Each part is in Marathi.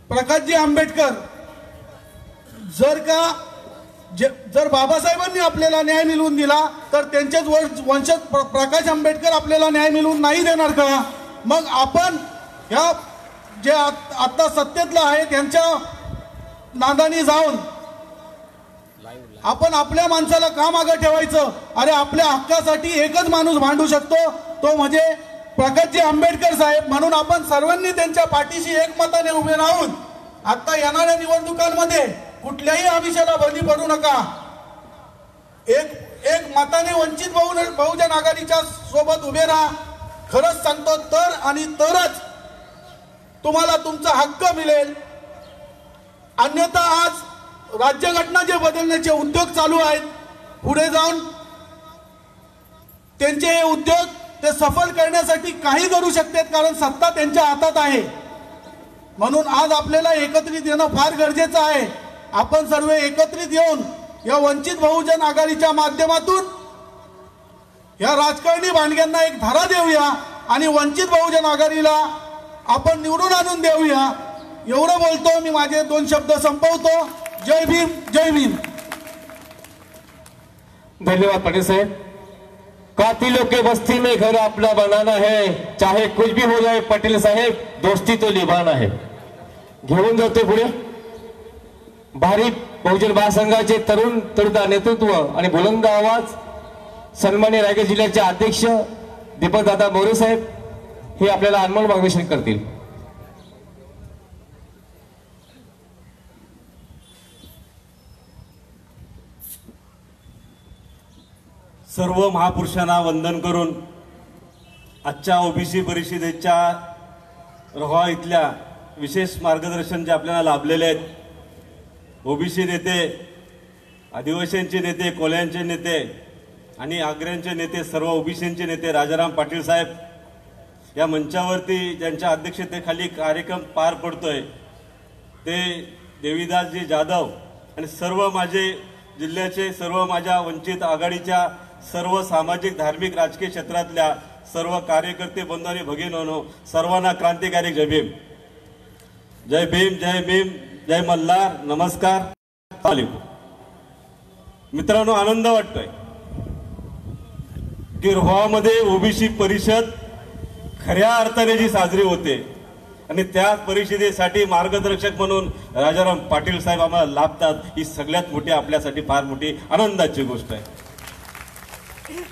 प्रकाशजी आंबेडकर जर बाबासाहेबांनी आपल्याला न्याय मिळवून दिला तर त्यांचेच वंशज प्रकाश आंबेडकर आपल्याला न्याय मिळवून नाही देणार का? मग आपण ह्या जे आता सत्तेतला आहे त्यांच्या नादानी जाऊन आपण आपल्या माणसाला का मागे ठेवायचं? अरे आपल्या हक्कासाठी एकच माणूस भांडू शकतो, तो म्हणजे प्रकाशजी आंबेडकर साहेब. म्हणून आपण सर्वांनी त्यांच्या पाठीशी एकमताने उभे राहून आता येणाऱ्या निवडणुकांमध्ये कुठल्याही आमिषाला बळी पडू नका. एक मताने वंचित बहुजन आघाडीच्या सोबत उभे राहा. खरंच सांगतो तर आणि तरच तुम्हाला तुमचा हक्क मिळेल. अन्यथा आज राज्यघटना जे बदलण्याचे उद्योग चालू आहेत, पुढे जाऊन त्यांचे हे उद्योग ते सफल करण्यासाठी काही करू शकतात, कारण सत्ता त्यांच्या हातात आहे. म्हणून आज आपल्याला एकत्रित येणं फार गरजेचं आहे. आपण सर्व एकत्रित येऊन या वंचित बहुजन आघाडीच्या माध्यमातून या राजकारणी भांडग्यांना एक धारा देऊया आणि वंचित बहुजन आघाडीला आपण निवडून आणून देऊया. एवढं बोलतो मी, माझे 2 शब्द संपवतो. जय भीम, जय भीम. धन्यवाद पाटील साहेब. कातिलों के बस्ती में घर अपना बनाना है, चाहे कुछ भी हो जाए पाटील साहेब, दोस्ती तो निभाना है. घेऊन जाते पुढे भारी बहुजन महासंघाचे तरुण नेतृत्व आणि बुलंद आवाज सन्माननीय रायगड जिल्ह्याचे अध्यक्ष दीपकदादा मोरे साहेब हे आपल्याला अनमोल मार्गदर्शन करतील. सर्व महापुरुषांना वंदन करून आजच्या ओबीसी परिषदेच्या रोहा इथल्या विशेष मार्गदर्शन जे आपल्याला लाभलेले आहेत, ओबीसी नेते, आदिवासींचे नेते, कोल्यांचे नेते आणि आग्र्यांचे नेते, सर्व ओबीसींचे नेते, राजाराम पाटील साहेब या मंचावरती ज्यांच्या अध्यक्षतेखाली कार्यक्रम पार पडतोय ते देवीदासजी जाधव आणि सर्व माझे जिल्ह्याचे, सर्व माझ्या वंचित आघाडीच्या सर्व सामाजिक, धार्मिक, राजकीय क्षेत्रातल्या सर्व कार्यकर्ते बंधू आणि भगिनींनो, सर्वांना क्रांतिकारी जय भीम. जय भीम, जय भीम, जय मल्हार. नमस्कार. मित्रांनो, आनंद वाटतोय की रोहामध्ये ओबीसी परिषद खऱ्या अर्थाने जी साजरी होते आणि त्या परिषदेसाठी मार्गदर्शक म्हणून राजाराम पाटील साहेब आम्हाला लाभतात, ही सगळ्यात मोठी आपल्यासाठी फार मोठी आनंदाची गोष्ट आहे.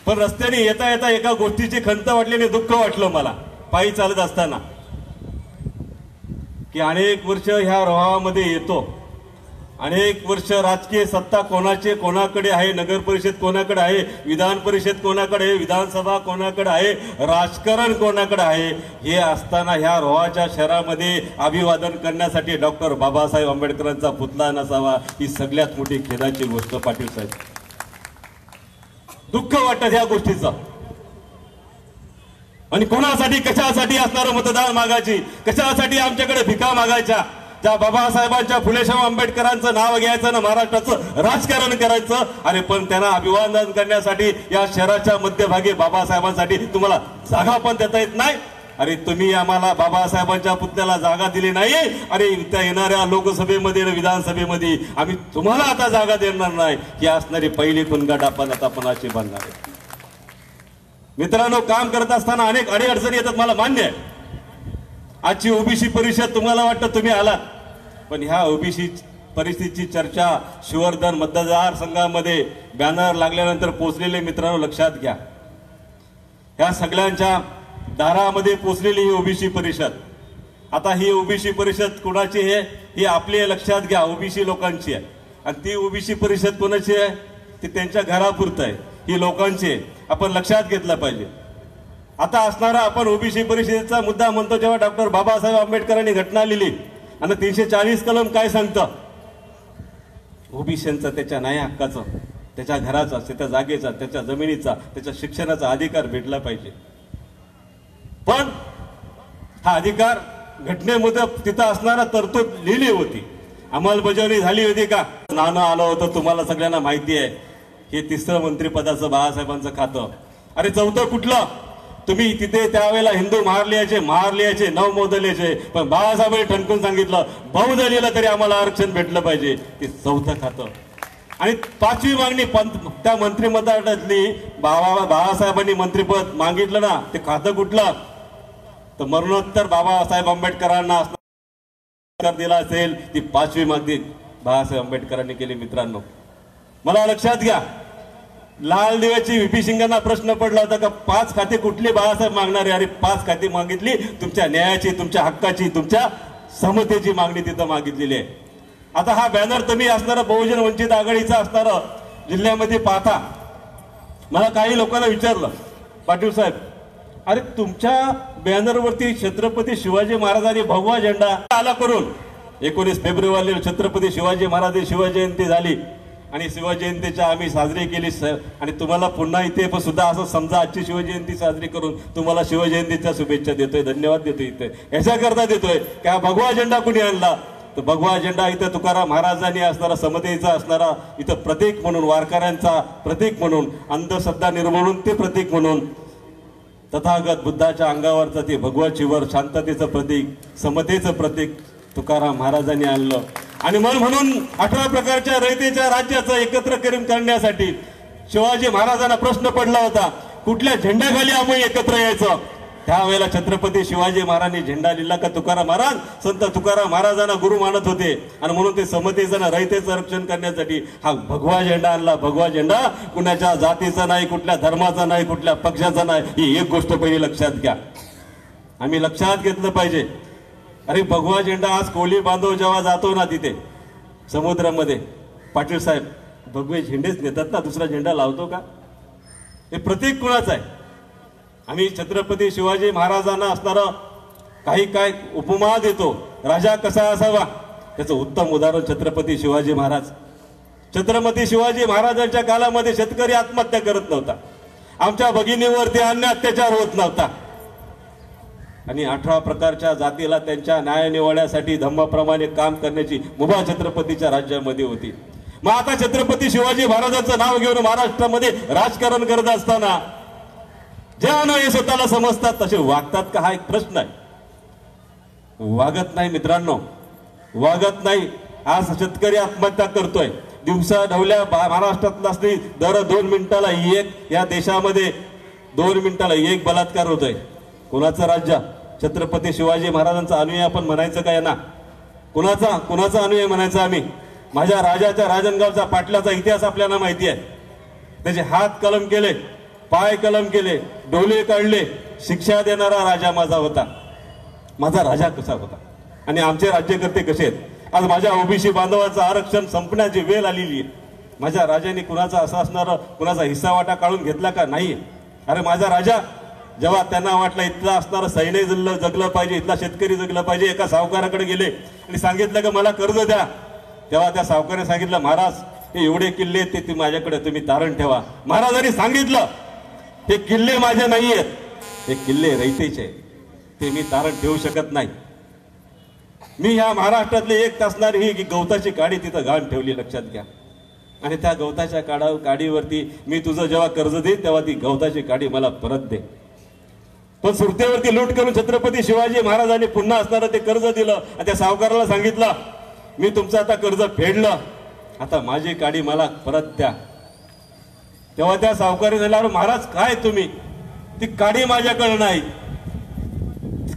पण रस्त्याने येता येता एका गोष्टीची खंत वाटली आणि दुःख वाटलं मला पायी चालत असताना, की अनेक वर्ष ह्या रोहामध्ये येतो, अनेक वर्ष राजकीय सत्ता कोणाकडे आहे, नगर परिषद कोणाकडे आहे, विधान परिषद कोणाकडे आहे, विधानसभा कोणाकडे आहे, राजकारण कोणाकडे आहे, हे असताना ह्या रोहाच्या शहरामध्ये अभिवादन करण्यासाठी डॉक्टर बाबासाहेब आंबेडकरांचा पुतळा नसावा, ही सगळ्यात मोठी खेदाची गोष्ट पाटील साहेब. दुःख वाटत ह्या गोष्टीचं. आणि कोणासाठी, कशासाठी असणारं मतदान मागायची, कशासाठी आमच्याकडे भिका मागायच्या, त्या बाबासाहेबांच्या फुलेशाह आंबेडकरांचं नाव घ्यायचं ना महाराष्ट्राचं राजकारण करायचं. आणि पण त्यांना अभिवादन करण्यासाठी या शहराच्या मध्यभागी बाबासाहेबांसाठी तुम्हाला जागा पण देता येत नाही. अरे तुम्ही आम्हाला बाबासाहेबांच्या पुतळ्याला जागा दिली नाही आणि त्या येणाऱ्या लोकसभेमध्ये विधानसभेमध्ये आम्ही तुम्हाला आता जागा देणार नाही, ही असणारी पहिली खुणगाठ आपण आता पणाची बांधणार आहे. मित्रांनो, काम करत असताना अनेक अडीअडचणी येतात, मला मान्य आहे. आजची ओबीसी परिषद तुम्हाला वाटतं तुम्ही आलात, पण ह्या ओबीसी परिस्थितीची चर्चा शिवर्धन मतदारसंघामध्ये बॅनर लागल्यानंतर पोहोचलेले मित्रांनो लक्षात घ्या. ह्या सगळ्यांच्या दारामध्ये पोचलेली ही ओबीसी परिषद. आता ही ओबीसी परिषद कोणाची आहे ही आपली लक्षात घ्या, ओबीसी लोकांची आहे. आणि ती ओबीसी परिषद कोणाची आहे, ती त्यांच्या घरापुरतं आहे, ही लोकांची आहे. आपण लक्षात घेतलं पाहिजे. आता असणारा आपण ओबीसी परिषदेचा मुद्दा म्हणतो, जेव्हा डॉक्टर बाबासाहेब आंबेडकरांनी घटना लिहिली आणि 340 कलम काय सांगतं, ओबीसींचा त्याच्या न्याय हक्काचं, त्याच्या घराचा, त्याच्या जागेचा, त्याच्या जमिनीचा, त्याच्या शिक्षणाचा अधिकार भेटला पाहिजे. पण हा अधिकार घटनेमध्ये तिथं असणारा तरतूद लिहिली होती, अंमलबजावणी झाली होती का? नाणं आलं होतं, तुम्हाला सगळ्यांना माहिती आहे. हे 3रं मंत्रिपदाचं बाळासाहेबांचं खातं. अरे 4थं कुठलं? तुम्ही तिथे त्यावेळेला हिंदू महारलियाचे नवमोदल्याचे, पण बाळासाहेबांनी ठणकून सांगितलं बहुदलीला तरी आम्हाला आरक्षण भेटलं पाहिजे. ते 4थं खातं आणि 5वी मागणी त्या मंत्रिमंडळातली बाळासाहेबांनी मंत्रिपद मागितलं ना, ते खातं कुठलं तर मरणोत्तर बाबासाहेब आंबेडकरांना दिला असेल. ती 5वी मागणी बाळासाहेब आंबेडकरांनी केली. मित्रांनो, मला लक्षात घ्या, लाल दिव्याची व्हीपी सिंगांना प्रश्न पडला होता का 5 खाते कुठली बाळासाहेब मागणारे. अरे 5 खाते मागितली तुमच्या न्यायाची, तुमच्या हक्काची, तुमच्या समतेची मागणी तिथं मागितलेली आहे. आता हा बॅनर तुम्ही असणारा बहुजन वंचित आघाडीचा असणारा जिल्ह्यामध्ये पाहता, मला काही लोकांना विचारलं, पाटील साहेब अरे तुमच्या बॅनरवरती छत्रपती शिवाजी महाराजांनी भगवा झेंडा आला करून 19 फेब्रुवारीला छत्रपती शिवाजी महाराज शिवजयंती झाली आणि शिवजयंतीच्या आम्ही साजरी केली आणि तुम्हाला पुन्हा इथे पण सुद्धा असं समजा आजची शिवजयंती साजरी करून तुम्हाला शिवजयंतीच्या शुभेच्छा देतोय, धन्यवाद देतोय. इथे याच्याकरता देतोय की हा भगवा झेंडा कुणी आणला तर भगवा झेंडा इथं तुकाराम महाराजांनी असणारा, समतेचा असणारा इथं प्रतीक म्हणून, वारकऱ्यांचा प्रतीक म्हणून, अंधश्रद्धा निर्मूलन ते प्रतीक म्हणून, तथागत बुद्धाच्या अंगावरचं ते भगवा चिवर शांततेचं प्रतीक, समतेचं प्रतीक तुकाराम महाराजांनी आणलं. आणि म्हणून 18 प्रकारच्या रयतेच्या राज्याचं एकत्र करण्यासाठी शिवाजी महाराजांना प्रश्न पडला होता कुठल्या झेंड्याखाली आम्ही एकत्र यायचं. त्यावेळेला छत्रपती शिवाजी महाराजांनी झेंडा लिहिला का तुकाराम महाराज संत तुकाराम महाराजांना गुरु मानत होते आणि म्हणून ते समतेचं रयतेचं रक्षण करण्यासाठी हा भगवा झेंडा आणला. भगवा झेंडा कुणाच्या जातीचा नाही, कुठल्या धर्माचा नाही, कुठल्या पक्षाचा नाही. ही एक गोष्ट पहिली लक्षात घ्या, आम्ही लक्षात घेतलं पाहिजे. अरे भगवा झेंडा आज कोळी बांधव जेव्हा जातो ना तिथे समुद्रामध्ये, पाटील साहेब भगवे झेंडेच नेतात ना, दुसरा झेंडा लावतो का? हे प्रतीक कुणाचं आहे? आम्ही छत्रपती शिवाजी महाराजांना असणारं काही काय उपमा देतो, राजा कसा असावा त्याचं उत्तम उदाहरण छत्रपती शिवाजी महाराज. छत्रपती शिवाजी महाराजांच्या काळामध्ये शेतकरी आत्महत्या करत नव्हता, आमच्या भगिनीवरती अन्य अत्याचार होत नव्हता आणि 18 प्रकारच्या जातीला त्यांच्या न्याय निवडण्यासाठी धम्माप्रमाणे काम करण्याची मुभा छत्रपतीच्या राज्यामध्ये होती. मग आता छत्रपती शिवाजी महाराजांचं नाव घेऊन महाराष्ट्रामध्ये राजकारण करत असताना ज्या हे स्वतःला समजतात तसे वागतात का, हा एक प्रश्न आहे. वागत नाही मित्रांनो, वागत नाही. आज शेतकरी आत्महत्या करतोय, दिवसा ढवल्या महाराष्ट्रातला असली दर 2 मिनिटाला एक, या देशामध्ये 2 मिनिटाला एक बलात्कार होतोय. कुणाचं राज्य? छत्रपती शिवाजी महाराजांचा अनुयायी आपण म्हणायचं का यांना? कुणाचा अनुयायी म्हणायचं आम्ही? माझ्या राजाच्या राजनगावचा पाटलाचा इतिहास आपल्याला माहिती आहे. त्याचे हात कलम केले, पाय कलम केले, डोले काढले, शिक्षा देणारा राजा माझा होता. माझा राजा कसा होता आणि आमचे राज्यकर्ते कसे आहेत? आज माझ्या ओबीसी बांधवांचं आरक्षण संपण्याची वेळ आलेली आहे. माझ्या राजाने कुणाचा असा असणार, कुणाचा हिस्सा वाटा काढून घेतला का? नाही. अरे माझा राजा जेव्हा त्यांना वाटलं इथला असणारं सैन्य जगलं पाहिजे, इथला शेतकरी जगलं पाहिजे, एका सावकाराकडे गेले आणि सांगितलं की मला कर्ज द्या. तेव्हा त्या सावकाराने सांगितलं महाराज हे एवढे किल्ले ते माझ्याकडे तुम्ही तारण ठेवा. महाराजांनी सांगितलं हे किल्ले माझे नाही आहेत, हे किल्ले रयतेचे, ते मी तारण ठेवू शकत नाही. मी ह्या महाराष्ट्रातले एक असणारी ही गवताची काडी तिथं घाण ठेवली, लक्षात घ्या. आणि त्या गवताच्या काडीवरती मी तुझं जेव्हा कर्ज देईन तेव्हा ती गवताची काडी मला परत दे. पण सुरतेवरती लूट करून छत्रपती शिवाजी महाराजांनी पुन्हा असणारं ते कर्ज दिलं आणि त्या सावकाराला सांगितलं मी तुमचं आता कर्ज फेडलं, आता माझी काडी मला परत द्या. तेव्हा त्या सावकारी झाला महाराज काय तुम्ही, ती काडी माझ्याकडे नाही,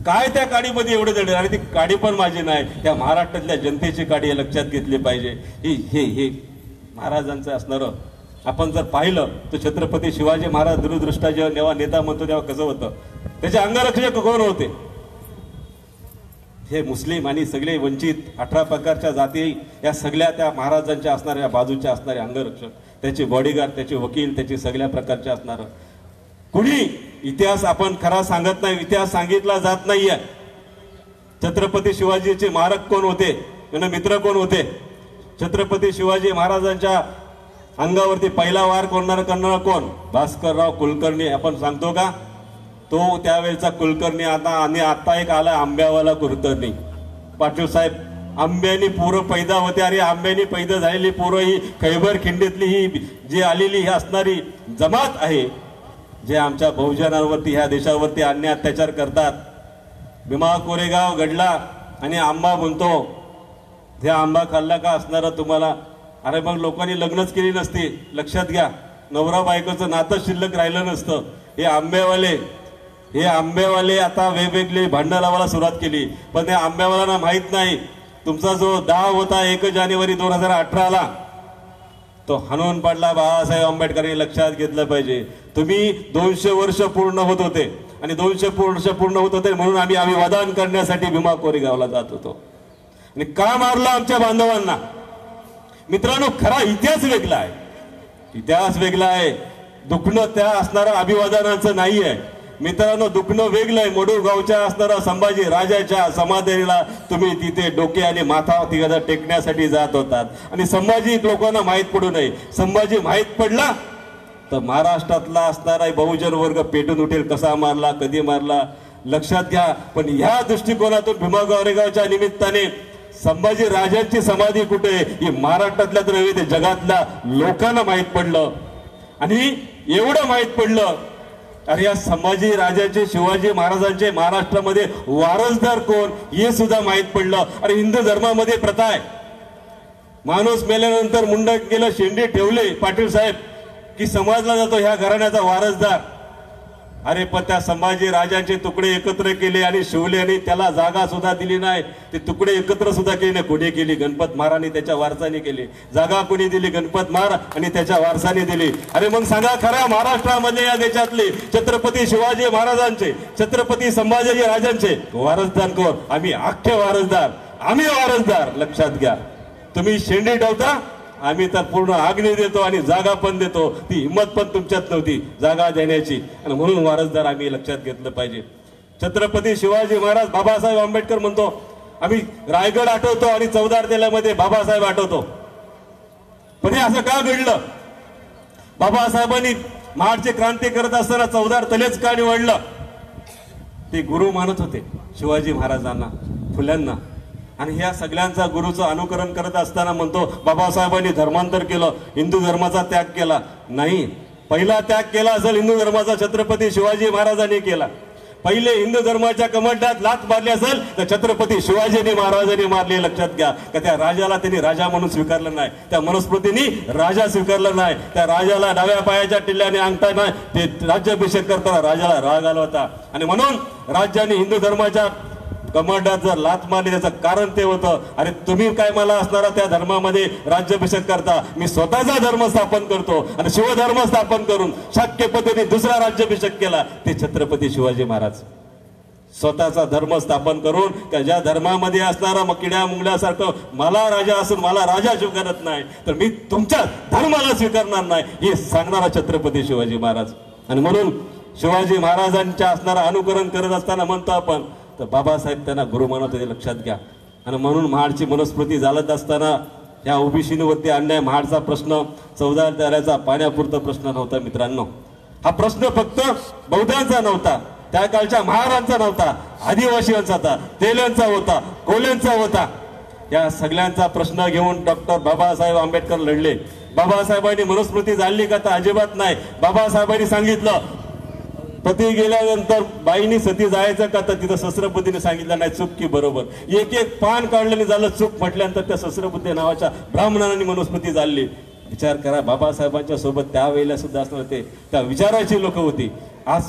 काय त्या काडीमध्ये एवढे जड, आणि ती काडी पण माझी नाही, त्या महाराष्ट्रातल्या जनतेची काडी लक्षात घेतली पाहिजे. हे महाराजांचं असणारं आपण जर पाहिलं तर छत्रपती शिवाजी महाराज दूरदृष्टा जेव्हा नेता म्हणतो तेव्हा कसं होतं, त्याचे अंगरक्षक कोण होते? हे मुस्लिम आणि सगळे वंचित 18 प्रकारच्या जाती या सगळ्या त्या महाराजांच्या असणाऱ्या बाजूच्या असणारे अंगरक्षक, त्याचे बॉडीगार्ड, त्याचे वकील, त्याचे सगळ्या प्रकारचे असणार. कुणी इतिहास आपण खरा सांगत नाही, इतिहास सांगितला जात नाहीये. छत्रपती शिवाजीचे मारक कोण होते, त्यांना मित्र कोण होते? छत्रपती शिवाजी महाराजांच्या अंगावरती पहिला वार करणारा कोण? भास्करराव कुलकर्णी. आपण सांगतो का तो त्यावेळेचा कुलकर्णी? आता एक आला आंब्यावाला कुलकर्णी. पाटील साहेब आंब्यानी पोरं पैदा होते. अरे आंब्यानी पैदा झालेली पोरं ही खैबर खिंडीतली ही जी आलेली ही असणारी जमात आहे, जे आमच्या बहुजनांवरती ह्या देशावरती अन्याय अत्याचार करतात. भीमा कोरेगाव घडला आणि आंबा म्हणतो, त्या आंबा खाल्ला का असणारा तुम्हाला? अरे मग लोकांनी लग्नच केली नसती. लक्षात घ्या, नवरा बायकोचं नातं शिल्लक राहिलं नसतं. हे आंबेवाले आता वेगवेगळे भांडणं लावायला सुरुवात केली. पण त्या आंबेवाल्यांना माहित नाही तुमचा जो डाव होता 1 जानेवारी 2018ला तो हाणून पाडला बाबासाहेब आंबेडकरांनी. लक्षात घेतलं पाहिजे. तुम्ही 200 वर्ष पूर्ण होत होते आणि 200 वर्ष पूर्ण होत होते म्हणून आम्ही अभिवादन करण्यासाठी भीमा कोरेगावला जात होतो. आणि का मारलं आमच्या बांधवांना? मित्रांनो, खरा इतिहास वेगळा आहे. इतिहास वेगळा आहे. दुखणं त्या असणारं अभिवादनाचं नाही आहे. मित्रांनो, दुखणं वेगळं आहे. मडूगावच्या असणारा संभाजी राजाच्या समाधीला तुम्ही तिथे डोके आणि माथा तिघा टेकण्यासाठी जात होतात. आणि संभाजी लोकांना माहीत पडू नये. संभाजी माहीत पडला तर महाराष्ट्रातला असणारा बहुजन वर्ग पेटून उठेल. कसा मारला, कधी मारला, लक्षात घ्या. पण ह्या दृष्टिकोनातून भीमा कोरेगावच्या निमित्ताने संभाजी राजांची समाधी कुठे ही महाराष्ट्रातल्या तर नव्हे, जगातल्या लोकांना माहीत पडलं. आणि एवढं माहीत पडलं, अरे या संभाजी राजाचे, शिवाजी महाराजांचे महाराष्ट्रामध्ये वारसदार कोण हे सुद्धा माहीत पडलं. अरे हिंदू धर्मामध्ये प्रथा आहे, माणूस मेल्यानंतर मुंडकेला शेंडी ठेवले पाटील साहेब की समजला जातो ह्या घराण्याचा वारसदार. अरे पण त्या संभाजी राजांचे तुकडे एकत्र केले आणि शिवले आणि त्याला जागा सुद्धा दिली नाही. ते तुकडे एकत्र सुद्धा केले, कोणी केली? गणपत महाराजांनी त्याच्या वारसाने केली. जागा कोणी दिली? गणपत महाराज आणि त्याच्या वारसाने दिली. अरे मग सांगा, खऱ्या महाराष्ट्रामध्ये या देशातले छत्रपती शिवाजी महाराजांचे, छत्रपती संभाजी राजांचे वारसदार कोण? आम्ही अख्खे वारसदार, आम्ही वारसदार. लक्षात घ्या. तुम्ही शेंडी ठेवता, आम्ही तर पूर्ण आग्नी देतो आणि जागा पण देतो. ती हिंमत पण तुमच्यात नव्हती जागा देण्याची, आणि म्हणून वारसदार आम्ही. लक्षात घेतलं पाहिजे. छत्रपती शिवाजी महाराज, बाबासाहेब आंबेडकर म्हणतो, आम्ही रायगड आठवतो आणि चौदार किल्ल्यामध्ये बाबासाहेब आठवतो. पण हे असं का घडलं? बाबासाहेबांनी महाडची क्रांती करत असताना चौदार तलेच का निवडलं? ते गुरु मानत होते शिवाजी महाराजांना, फुल्यांना. आणि ह्या सगळ्यांचा गुरुचं अनुकरण करत असताना म्हणतो, बाबासाहेबांनी धर्मांतर केलं, हिंदू धर्माचा त्याग केला. नाही, पहिला त्याग केला असेल हिंदू धर्माचा छत्रपती शिवाजी महाराजांनी केला. पहिले हिंदू धर्माच्या कमंडात लाथ मारली असेल तर छत्रपती शिवाजी महाराजांनी मारली. लक्षात घ्या. का त्या राजाला त्यांनी राजा म्हणून स्वीकारलं नाही, त्या मनुस्मृतीने राजा स्वीकारलं नाही. त्या राजाला डाव्या पायाच्या टिल्ल्याने अंगठा नाही, ते राज्याभिषेक करताना राजाला राग आला होता. आणि म्हणून राज्याने हिंदू धर्माच्या कमांडात जर लाथ मारली त्याचं कारण ते होतं, अरे तुम्ही काय मला असणारा त्या धर्मामध्ये राज्याभिषेक करता, मी स्वतःचा धर्म स्थापन करतो आणि शिवधर्म स्थापन करून शक्य पद्धतीने दुसरा राज्याभिषेक केला. ते छत्रपती शिवाजी महाराज स्वतःचा धर्म स्थापन करून त्या धर्मामध्ये असणारा मग किड्या मुंगल्यासारखं मला राजा असून मला राजा स्वीकारत नाही तर मी तुमच्या धर्माला स्वीकारणार नाही, हे सांगणारा छत्रपती शिवाजी महाराज. आणि म्हणून शिवाजी महाराजांच्या असणारा अनुकरण करत असताना म्हणतो आपण तर बाबासाहेब त्यांना गुरु मानत होते. लक्षात घ्या. आणि म्हणून महाडची मनुस्मृती चालत असताना या ओबीसीवरती अन्याय, महाडचा प्रश्न चौदार तळ्याचा पाण्यापुरता प्रश्न नव्हता मित्रांनो. हा प्रश्न फक्त बौद्धांचा नव्हता, त्या काळच्या महारांचा नव्हता, आदिवासींचा होता, तेल्यांचा होता, कोल्यांचा होता. या सगळ्यांचा प्रश्न घेऊन डॉक्टर बाबासाहेब आंबेडकर लढले. बाबासाहेबांनी मनुस्मृती जाळली का? तर अजिबात नाही. बाबासाहेबांनी सांगितलं पती गेल्यानंतर बाईनी सती जायचं का? तर तिथं शस्त्रपतीने सांगितलं नाही, चूक की बरोबर. एक एक पान काढल्याने झालं, चूक म्हटल्यानंतर त्या शस्त्रपती नावाच्या ब्राह्मणांनी मनुस्मृती जाळली. विचार करा, बाबासाहेबांच्या सोबत त्यावेळेला सुद्धा असणार ते त्या विचाराची लोक होती. आज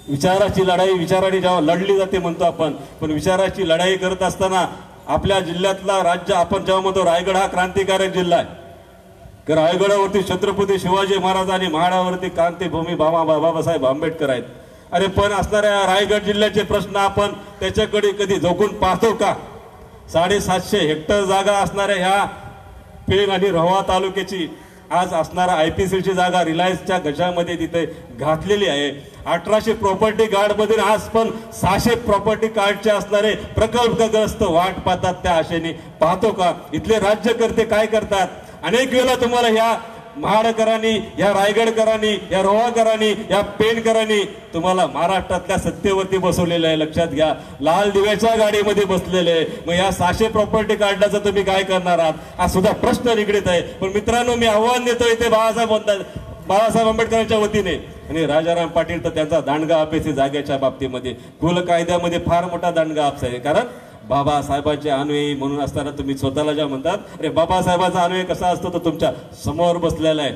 विचाराची लढाई विचाराने जेव्हा लढली जाते म्हणतो आपण, पण विचाराची लढाई करत असताना आपल्या जिल्ह्यातला राज्य आपण जेव्हा म्हणतो रायगड हा क्रांतिकारक जिल्हा आहे, रायगडावरती छत्रपती शिवाजी महाराज आणि महाडावरती क्रांतीभूमी बाबासाहेब आंबेडकर आहेत. अरे पण असणाऱ्या रायगड जिल्ह्याचे प्रश्न आपण त्याच्याकडे कधी झोकून पाहतो का? 750 हेक्टर जागा असणाऱ्या ह्या पेण आणि रोहा तालुक्याची आज असणारा IPCची जागा रिलायन्सच्या गजामध्ये तिथे घातलेली आहे. 1800 प्रॉपर्टी कार्ड मध्ये आज पण 600 प्रॉपर्टी कार्डचे असणारे प्रकल्पग्रस्त वाट पाहतात. त्या आशेने पाहतो का? इथले राज्यकर्ते काय करतात? अनेक वेळा तुम्हाला ह्या महाडकरांनी, या रायगडकरांनी, या रोहाकरांनी, या पेणकरांनी तुम्हाला महाराष्ट्रातल्या सत्तेवरती बसवलेलं आहे. लक्षात घ्या. लाल दिव्याच्या गाडीमध्ये बसलेले. मग या 600 प्रॉपर्टी कार्डाचं तुम्ही काय करणार आहात? हा सुद्धा प्रश्न निगडीत आहे. पण मित्रांनो, मी आव्हान देतो, इथे बाळासाहेब म्हणतात बाळासाहेब आंबेडकरांच्या वतीने, आणि राजाराम पाटील तर त्यांचा दांडगा अभ्यास जागेच्या बाबतीमध्ये कुल कायद्यामध्ये फार मोठा दांडगा अभ्यास आहे. कारण बाबासाहेबांचे अनुयायी म्हणून असताना तुम्ही स्वतःला ज्या म्हणतात, अरे बाबासाहेबांचा अनुयायी कसा असतो तो तुमच्या समोर बसलेला आहे.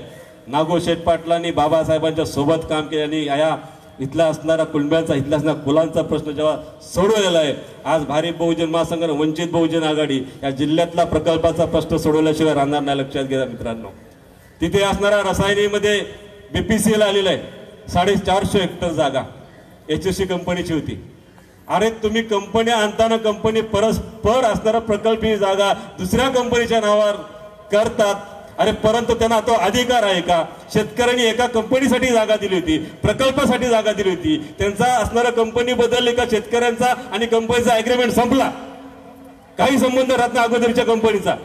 नागो शेठ पाटलांनी बाबासाहेबांच्या सोबत काम केल्याने या इथला असणारा कुलब्यांचा, इथला असणारा कुलांचा प्रश्न जेव्हा सोडवलेला आहे, आज भारिप बहुजन महासंघ, वंचित बहुजन आघाडी या जिल्ह्यातला प्रकल्पाचा प्रश्न सोडवल्याशिवाय राहणार नाही. लक्षात घ्या मित्रांनो. तिथे असणाऱ्या रसायनीमध्ये बीपीसीएल आलेला आहे, 450 हेक्टर जागा HSC कंपनीची होती. अरे तुम्ही कंपन्या आणताना कंपनी परस्पर असणारा प्रकल्प ही जागा दुसऱ्या कंपनीच्या नावावर करतात. अरे परंतु त्यांना तो अधिकार आहे का? शेतकऱ्यांनी एका कंपनीसाठी जागा दिली होती, प्रकल्पासाठी जागा दिली होती, त्यांचा असणारा कंपनी बदलली का शेतकऱ्यांचा आणि कंपनीचा अग्रीमेंट संपला, काही संबंध राहत नाही अगोदरच्या कंपनीचा.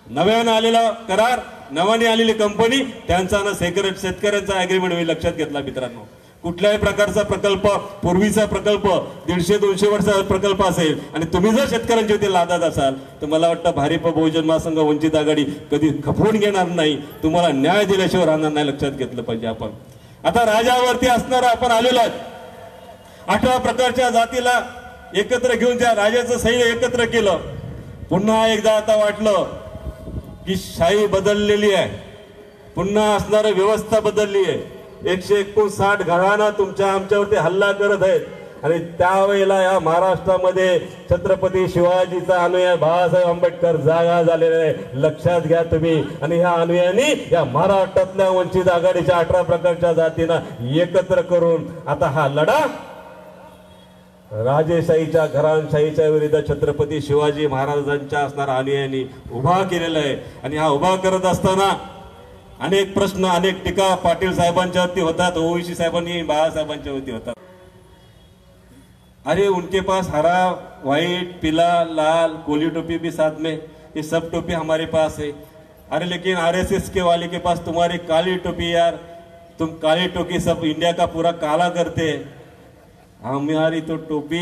नव्यानं आलेला करार, नव्याने आलेली कंपनी, त्यांचा ना शेतकऱ्यांचा अग्रीमेंट होईल. लक्षात घेतला मित्रांनो. कुठल्याही प्रकारचा प्रकल्प, पूर्वीचा प्रकल्प 150-200 वर्षाचा प्रकल्प असेल आणि तुम्ही जर शेतकऱ्यांच्या ते लादत असाल तर मला वाटतं भारिप बहुजन महासंघ, वंचित आघाडी कधी खपवून घेणार नाही, तुम्हाला न्याय दिल्याशिवाय राहणार नाही. लक्षात घेतलं पाहिजे. आपण आता राजावरती असणारा आपण आलेलो आहोत. 18 प्रकारच्या जातीला एकत्र घेऊन त्या राजाचं सैन्य एकत्र केलं. पुन्हा एकदा आता वाटलं की शाही बदललेली आहे, पुन्हा असणारी व्यवस्था बदलली आहे. 159 घराणा तुमच्या आमच्यावरती हल्ला करत आहेत आणि त्यावेळेला या महाराष्ट्रामध्ये छत्रपती शिवाजीचा अनुयायी बाळासाहेब आंबेडकर जागा झालेला आहे. लक्षात घ्या तुम्ही. आणि ह्या अनुयायांनी या महाराष्ट्रातल्या वंचित आघाडीच्या 18 प्रकारच्या जातींना एकत्र करून आता हा लढा राजेशाहीच्या, घराणशाहीच्या विरुद्ध छत्रपती शिवाजी महाराजांच्या असणाऱ्या अनुयायांनी उभा केलेला आहे. आणि हा उभा करत असताना अनेक प्रश्न, अनेक टीका पाटील साहेबांच्या वरती होतात, ओवीसी साहेबांनी बाळासाहेबांच्या वरती होतात. अरे उनके पास हरा, व्हाइट, पीला, लाल, कोली टोपी भी साथ में, ये सब टोपी हमारे पास है. अरे लेकिन RSS के वाले के पास तुम्हारी काली टोपी यार, तुम काली टोपी सब इंडिया का पूरा काला करते हैं. हमारी तो टोपी,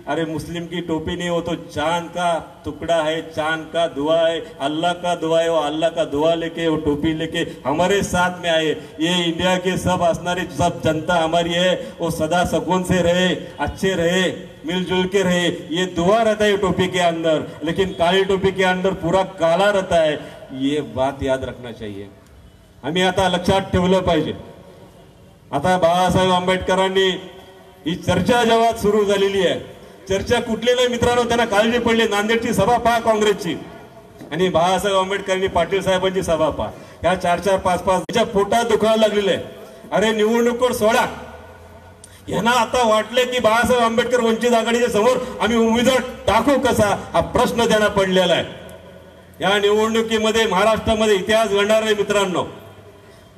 अरे मुस्लिम की टोपी नहीं, वो तो चांद का टुकड़ा है, चांद का दुआ है, अल्लाह का दुआ है. वो अल्लाह का दुआ लेके, वो टोपी लेके हमारे साथ में आए. ये इंडिया के सब असनारी सब जनता हमारी है, वो सदा सुकून से रहे, अच्छे रहे, मिलजुल के रहे, ये दुआ रहता है टोपी के अंदर. लेकिन काली टोपी के अंदर पूरा काला रहता है. ये बात याद रखना चाहिए. आम्ही आता लक्षात ठेवलं पाहिजे. आता बाळासाहेब आंबेडकरांनी ही चर्चा जेव्हा सुरू झालेली आहे, चर्चा कुठली नाही मित्रांनो, त्यांना काळजी पडली. नांदेडची सभा पहा काँग्रेसची, आणि बाळासाहेब आंबेडकरांनी पाटील साहेबांची सभा पहा. ह्या 4-4, 5-5 त्याच्या पोटात दुखायला लागलेलं आहे. अरे निवडणुकीवर सोडा, यांना आता वाटले की बाळासाहेब आंबेडकर वंचित आघाडीच्या समोर आम्ही उमेदवार टाकू कसा, हा प्रश्न त्यांना पडलेला आहे. या निवडणुकीमध्ये महाराष्ट्रामध्ये इतिहास घडणार आहे मित्रांनो.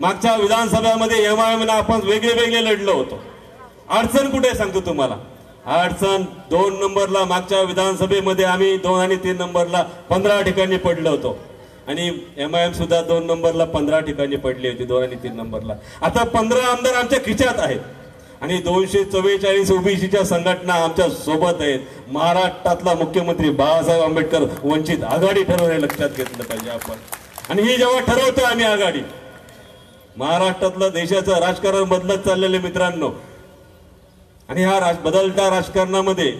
मागच्या विधानसभेमध्ये MIM आपण वेगळे लढलो होतो. अडचण कुठे सांगतो तुम्हाला. अडचण 2 नंबरला मागच्या विधानसभेमध्ये आम्ही 2 आणि 3 नंबरला 15 ठिकाणी पडलो होतो. आणि MIM सुद्धा 2 नंबरला 15 ठिकाणी पडली होती, 2 आणि 3 नंबरला. आता 15 आमदार आमच्या खिच्यात आहेत आणि 244 ओबीसीच्या संघटना आमच्या सोबत आहेत. महाराष्ट्रातला मुख्यमंत्री बाळासाहेब आंबेडकर वंचित आघाडी ठरवणे लक्षात घेतलं पाहिजे आपण. आणि ही जेव्हा ठरवतो आम्ही आघाडी, महाराष्ट्रातलं देशाचं राजकारण बदलत चाललेलं मित्रांनो. आणि ह्या बदलत्या राजकारणामध्ये,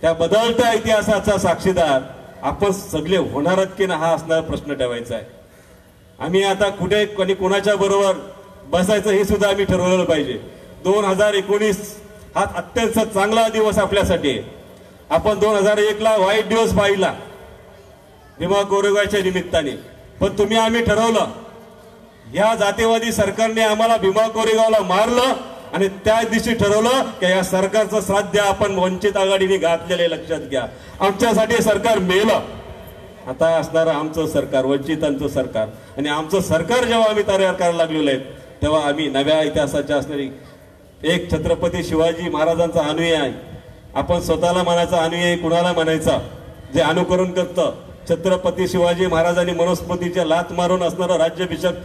त्या बदलत्या इतिहासाचा साक्षीदार आपण सगळे होणार आहात की ना, हा असणारा प्रश्न ठेवायचा आहे. आम्ही आता कुठे कोणी कोणाच्या बरोबर बसायचं हे सुद्धा आम्ही ठरवलं पाहिजे. 2019 हा अत्यंत चांगला दिवस आपल्यासाठी आहे. आपण 2001ला वाईट दिवस पाहिला भीमा कोरेगावच्या निमित्ताने, पण तुम्ही आम्ही ठरवलं, या जातीवादी सरकारने आम्हाला भीमा कोरेगावला मारलं आणि त्या दिवशी ठरवलं की या सरकारचं श्राद्ध आपण वंचित आघाडीने घातलेले. लक्षात घ्या, आमच्यासाठी सरकार मेलं. आता असणारं आमचं सरकार, वंचितांचं सरकार. आणि आमचं सरकार जेव्हा आम्ही तयार करायला लागलेलो आहे, तेव्हा आम्ही नव्या इतिहासाच्या असणारी एक छत्रपती शिवाजी महाराजांचा अनुयायी आहे. आपण स्वतःला म्हणायचा अनुयायी, कुणाला म्हणायचा जे अनुकरण करतं. छत्रपती शिवाजी महाराजांनी मनुस्मृतीच्या लात मारून असणारा राज्याभिषेक